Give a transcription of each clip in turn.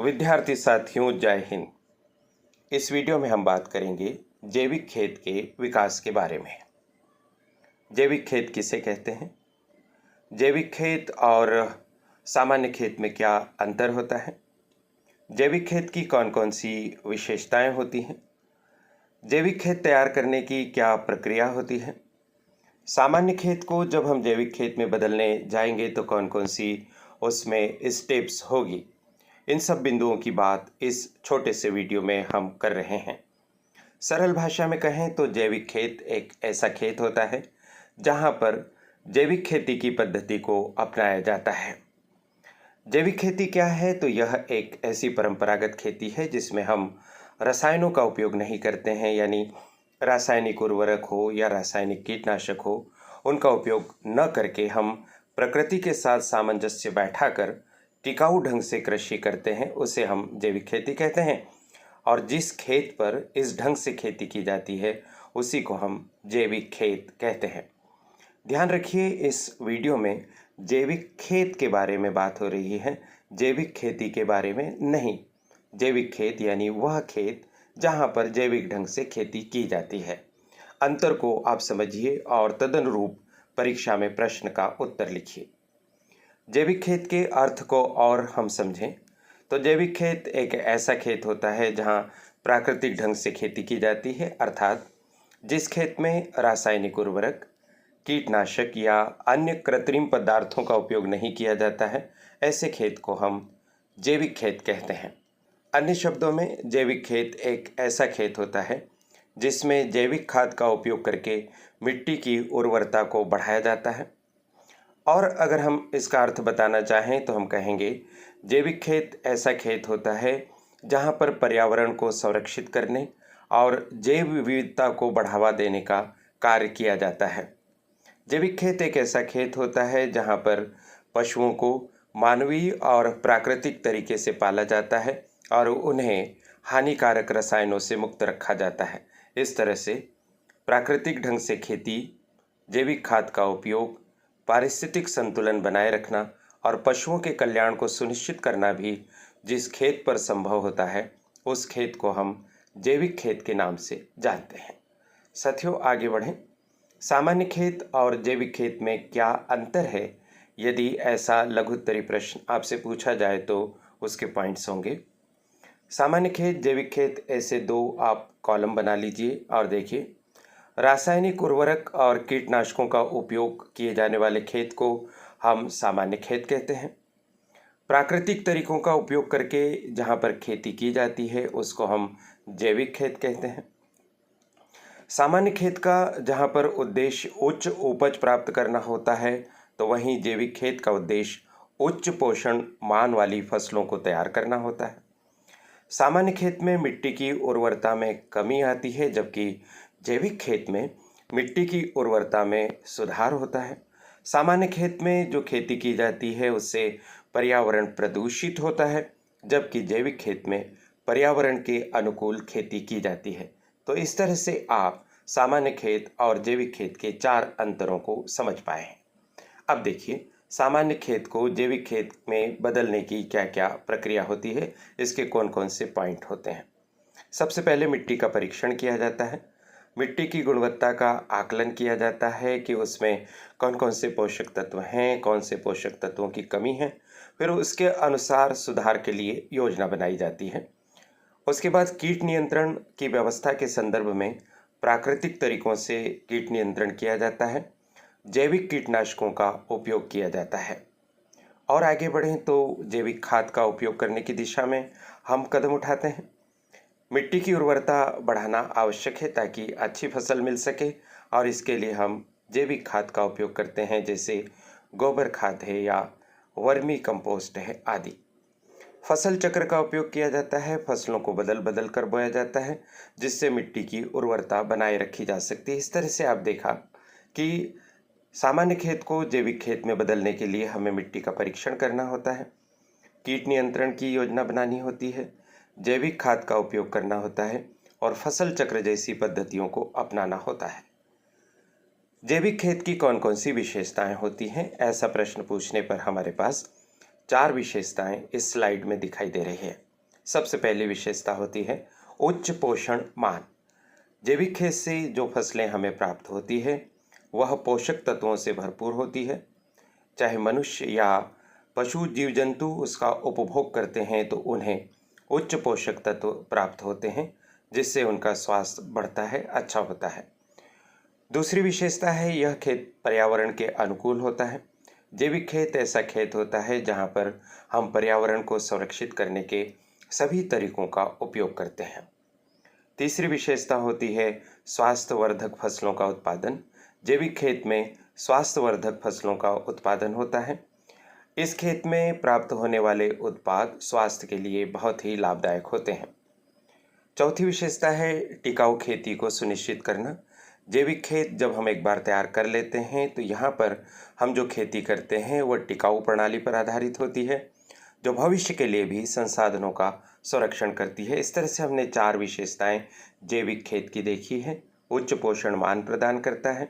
विद्यार्थी साथियों, जय हिंद। इस वीडियो में हम बात करेंगे जैविक खेत के विकास के बारे में। जैविक खेत किसे कहते हैं? जैविक खेत और सामान्य खेत में क्या अंतर होता है? जैविक खेत की कौन कौन सी विशेषताएं होती हैं? जैविक खेत तैयार करने की क्या प्रक्रिया होती है? सामान्य खेत को जब हम जैविक खेत में बदलने जाएंगे तो कौन कौन सी उसमें स्टेप्स होगी? इन सब बिंदुओं की बात इस छोटे से वीडियो में हम कर रहे हैं। सरल भाषा में कहें तो जैविक खेत एक ऐसा खेत होता है जहां पर जैविक खेती की पद्धति को अपनाया जाता है। जैविक खेती क्या है? तो यह एक ऐसी परंपरागत खेती है जिसमें हम रसायनों का उपयोग नहीं करते हैं, यानी रासायनिक उर्वरक हो या रासायनिक कीटनाशक हो, उनका उपयोग न करके हम प्रकृति के साथ सामंजस्य बैठाकर टिकाऊ ढंग से कृषि करते हैं, उसे हम जैविक खेती कहते हैं। और जिस खेत पर इस ढंग से खेती की जाती है उसी को हम जैविक खेत कहते हैं। ध्यान रखिए, इस वीडियो में जैविक खेत के बारे में बात हो रही है, जैविक खेती के बारे में नहीं। जैविक खेत यानी वह खेत जहां पर जैविक ढंग से खेती की जाती है। अंतर को आप समझिए और तदनुरूप परीक्षा में प्रश्न का उत्तर लिखिए। जैविक खेत के अर्थ को और हम समझें तो जैविक खेत एक ऐसा खेत होता है जहां प्राकृतिक ढंग से खेती की जाती है, अर्थात जिस खेत में रासायनिक उर्वरक, कीटनाशक या अन्य कृत्रिम पदार्थों का उपयोग नहीं किया जाता है, ऐसे खेत को हम जैविक खेत कहते हैं। अन्य शब्दों में जैविक खेत एक ऐसा खेत होता है जिसमें जैविक खाद का उपयोग करके मिट्टी की उर्वरता को बढ़ाया जाता है। और अगर हम इसका अर्थ बताना चाहें तो हम कहेंगे जैविक खेत ऐसा खेत होता है जहां पर पर्यावरण को संरक्षित करने और जैव विविधता को बढ़ावा देने का कार्य किया जाता है। जैविक खेत एक ऐसा खेत होता है जहां पर पशुओं को मानवीय और प्राकृतिक तरीके से पाला जाता है और उन्हें हानिकारक रसायनों से मुक्त रखा जाता है। इस तरह से प्राकृतिक ढंग से खेती, जैविक खाद का उपयोग, पारिस्थितिक संतुलन बनाए रखना और पशुओं के कल्याण को सुनिश्चित करना भी जिस खेत पर संभव होता है उस खेत को हम जैविक खेत के नाम से जानते हैं। साथियों, आगे बढ़ें। सामान्य खेत और जैविक खेत में क्या अंतर है? यदि ऐसा लघुत्तरी प्रश्न आपसे पूछा जाए तो उसके पॉइंट्स होंगे। सामान्य खेत, जैविक खेत, ऐसे दो आप कॉलम बना लीजिए और देखिए। रासायनिक उर्वरक और कीटनाशकों का उपयोग किए जाने वाले खेत को हम सामान्य खेत कहते हैं। प्राकृतिक तरीकों का उपयोग करके जहां पर खेती की जाती है उसको हम जैविक खेत कहते हैं। सामान्य खेत का जहां पर उद्देश्य उच्च उपज प्राप्त करना होता है तो वहीं जैविक खेत का उद्देश्य उच्च पोषण मान वाली फसलों को तैयार करना होता है। सामान्य खेत में मिट्टी की उर्वरता में कमी आती है, जबकि जैविक खेत में मिट्टी की उर्वरता में सुधार होता है। सामान्य खेत में जो खेती की जाती है उससे पर्यावरण प्रदूषित होता है, जबकि जैविक खेत में पर्यावरण के अनुकूल खेती की जाती है। तो इस तरह से आप सामान्य खेत और जैविक खेत के 4 अंतरों को समझ पाए हैं। अब देखिए, सामान्य खेत को जैविक खेत में बदलने की क्या क्या प्रक्रिया होती है, इसके कौन कौन से पॉइंट होते हैं। सबसे पहले मिट्टी का परीक्षण किया जाता है। मिट्टी की गुणवत्ता का आकलन किया जाता है कि उसमें कौन कौन से पोषक तत्व हैं, कौन से पोषक तत्वों की कमी है। फिर उसके अनुसार सुधार के लिए योजना बनाई जाती है। उसके बाद कीट नियंत्रण की व्यवस्था के संदर्भ में प्राकृतिक तरीकों से कीट नियंत्रण किया जाता है। जैविक कीटनाशकों का उपयोग किया जाता है। और आगे बढ़ें तो जैविक खाद का उपयोग करने की दिशा में हम कदम उठाते हैं। मिट्टी की उर्वरता बढ़ाना आवश्यक है ताकि अच्छी फसल मिल सके और इसके लिए हम जैविक खाद का उपयोग करते हैं, जैसे गोबर खाद है या वर्मी कंपोस्ट है आदि। फसल चक्र का उपयोग किया जाता है। फसलों को बदल बदल कर बोया जाता है जिससे मिट्टी की उर्वरता बनाए रखी जा सकती है। इस तरह से आप देखा कि सामान्य खेत को जैविक खेत में बदलने के लिए हमें मिट्टी का परीक्षण करना होता है, कीट नियंत्रण की योजना बनानी होती है, जैविक खाद का उपयोग करना होता है और फसल चक्र जैसी पद्धतियों को अपनाना होता है। जैविक खेत की कौन कौन सी विशेषताएं होती हैं? ऐसा प्रश्न पूछने पर हमारे पास 4 विशेषताएं इस स्लाइड में दिखाई दे रही है। सबसे पहली विशेषता होती है उच्च पोषण मान। जैविक खेत से जो फसलें हमें प्राप्त होती है वह पोषक तत्वों से भरपूर होती है। चाहे मनुष्य या पशु जीव जंतु उसका उपभोग करते हैं तो उन्हें उच्च पोषक तत्व प्राप्त होते हैं, जिससे उनका स्वास्थ्य बढ़ता है, अच्छा होता है। दूसरी विशेषता है यह खेत पर्यावरण के अनुकूल होता है। जैविक खेत ऐसा खेत होता है जहाँ पर हम पर्यावरण को संरक्षित करने के सभी तरीकों का उपयोग करते हैं। तीसरी विशेषता होती है स्वास्थ्यवर्धक फसलों का उत्पादन। जैविक खेत में स्वास्थ्यवर्धक फसलों का उत्पादन होता है। इस खेत में प्राप्त होने वाले उत्पाद स्वास्थ्य के लिए बहुत ही लाभदायक होते हैं। चौथी विशेषता है टिकाऊ खेती को सुनिश्चित करना। जैविक खेत जब हम एक बार तैयार कर लेते हैं तो यहाँ पर हम जो खेती करते हैं वह टिकाऊ प्रणाली पर आधारित होती है, जो भविष्य के लिए भी संसाधनों का संरक्षण करती है। इस तरह से हमने 4 विशेषताएं जैविक खेत की देखी है। उच्च पोषण मान प्रदान करता है,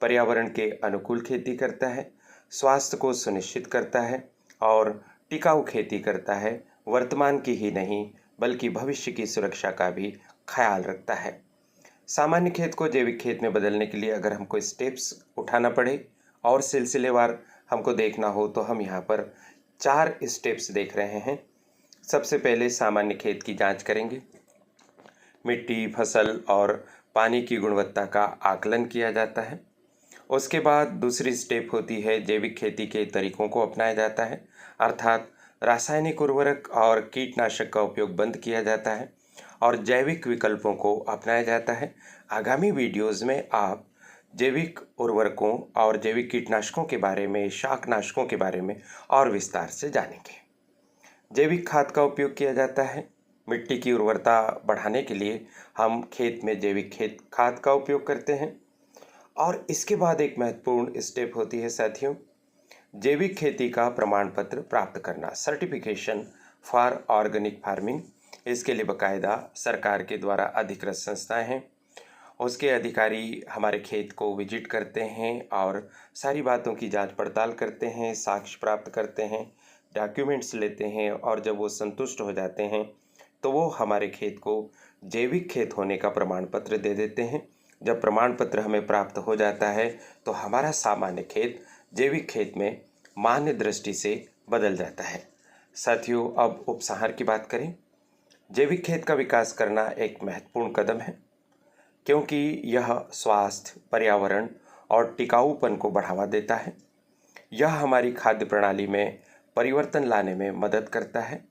पर्यावरण के अनुकूल खेती करता है, स्वास्थ्य को सुनिश्चित करता है और टिकाऊ खेती करता है। वर्तमान की ही नहीं बल्कि भविष्य की सुरक्षा का भी ख्याल रखता है। सामान्य खेत को जैविक खेत में बदलने के लिए अगर हमको स्टेप्स उठाना पड़े और सिलसिलेवार हमको देखना हो तो हम यहाँ पर 4 स्टेप्स देख रहे हैं। सबसे पहले सामान्य खेत की जांच करेंगे। मिट्टी, फसल और पानी की गुणवत्ता का आकलन किया जाता है। उसके बाद दूसरी स्टेप होती है जैविक खेती के तरीकों को अपनाया जाता है, अर्थात रासायनिक उर्वरक और कीटनाशक का उपयोग बंद किया जाता है और जैविक विकल्पों को अपनाया जाता है। आगामी वीडियोस में आप जैविक उर्वरकों और जैविक कीटनाशकों के बारे में, शाकनाशकों के बारे में और विस्तार से जानेंगे। जैविक खाद का उपयोग किया जाता है। मिट्टी की उर्वरता बढ़ाने के लिए हम खेत में जैविक खाद का उपयोग करते हैं। और इसके बाद एक महत्वपूर्ण स्टेप होती है साथियों, जैविक खेती का प्रमाण पत्र प्राप्त करना, सर्टिफिकेशन फॉर ऑर्गेनिक फार्मिंग। इसके लिए बाकायदा सरकार के द्वारा अधिकृत संस्थाएं हैं, उसके अधिकारी हमारे खेत को विजिट करते हैं और सारी बातों की जांच पड़ताल करते हैं, साक्ष्य प्राप्त करते हैं, डॉक्यूमेंट्स लेते हैं और जब वो संतुष्ट हो जाते हैं तो वो हमारे खेत को जैविक खेत होने का प्रमाण पत्र दे देते हैं। जब प्रमाण पत्र हमें प्राप्त हो जाता है तो हमारा सामान्य खेत जैविक खेत में मान्य दृष्टि से बदल जाता है। साथियों, अब उपसंहार की बात करें। जैविक खेत का विकास करना एक महत्वपूर्ण कदम है, क्योंकि यह स्वास्थ्य, पर्यावरण और टिकाऊपन को बढ़ावा देता है। यह हमारी खाद्य प्रणाली में परिवर्तन लाने में मदद करता है।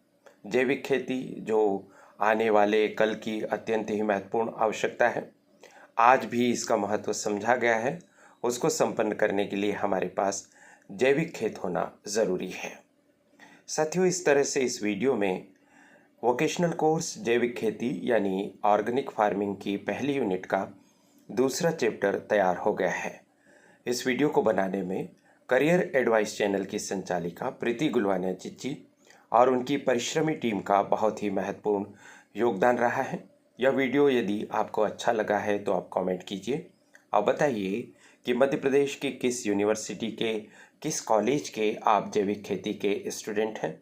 जैविक खेती जो आने वाले कल की अत्यंत ही महत्वपूर्ण आवश्यकता है, आज भी इसका महत्व समझा गया है। उसको संपन्न करने के लिए हमारे पास जैविक खेत होना ज़रूरी है। साथियों, इस तरह से इस वीडियो में वोकेशनल कोर्स जैविक खेती यानी ऑर्गेनिक फार्मिंग की पहली यूनिट का दूसरा चैप्टर तैयार हो गया है। इस वीडियो को बनाने में करियर एडवाइस चैनल की संचालिका प्रीति गुलवानिया चिच्ची और उनकी परिश्रमी टीम का बहुत ही महत्वपूर्ण योगदान रहा है। यह वीडियो यदि आपको अच्छा लगा है तो आप कमेंट कीजिए और बताइए कि मध्य प्रदेश की किस यूनिवर्सिटी के, किस कॉलेज के आप जैविक खेती के स्टूडेंट हैं।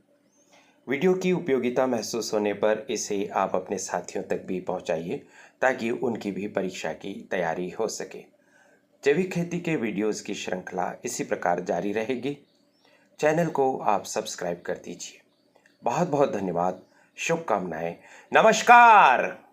वीडियो की उपयोगिता महसूस होने पर इसे आप अपने साथियों तक भी पहुंचाइए ताकि उनकी भी परीक्षा की तैयारी हो सके। जैविक खेती के वीडियोस की श्रृंखला इसी प्रकार जारी रहेगी। चैनल को आप सब्सक्राइब कर दीजिए। बहुत बहुत धन्यवाद, शुभकामनाएं, नमस्कार।